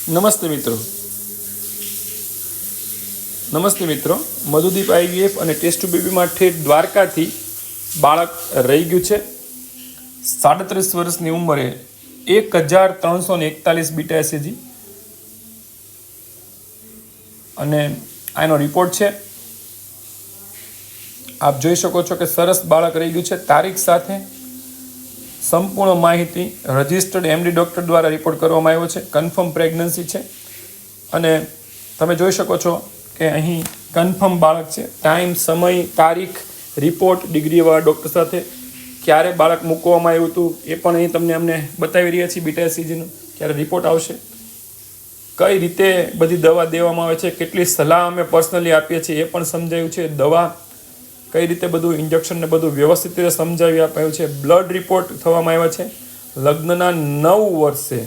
નમસ્તે મિત્રો, મધુદીપ આઈવીએફ અને ટેસ્ટ ટુ બેબીમાં ઠેઠ દ્વારકાથી બાળક રહી ગયું છે. 37 વર્ષની ઉંમરે 1341 બીટા એસએજી અને આનો રિપોર્ટ છે. આપ જોઈ શકો છો કે સરસ બાળક રહી ગયું છે. તારીખ સાથે સંપૂર્ણ માહિતી રજિસ્ટર્ડ એમડી ડૉક્ટર દ્વારા રિપોર્ટ કરવામાં આવ્યો છે. કન્ફર્મ પ્રેગ્નન્સી છે અને તમે જોઈ શકો છો કે અહીં કન્ફર્મ બાળક છે. ટાઈમ, સમય, તારીખ, રિપોર્ટ, ડિગ્રીવાળા ડૉક્ટર સાથે ક્યારે બાળક મૂકવામાં આવ્યું હતું એ પણ અહીં તમને અમને બતાવી રહ્યા છીએ. બીટા એસએજીનું ક્યારે રિપોર્ટ આવશે, કઈ રીતે બધી દવા દેવામાં આવે છે, કેટલી સલાહ અમે પર્સનલી આપીએ છીએ એ પણ સમજાયું છે. દવા કઈ રીતે બધું ઇન્જેક્શન ને બધું વ્યવસ્થિત રીતે સમજાવી આપ્યું છે. બ્લડ રિપોર્ટ થવામાં આવ્યા છે. લગ્નના 9 વર્ષે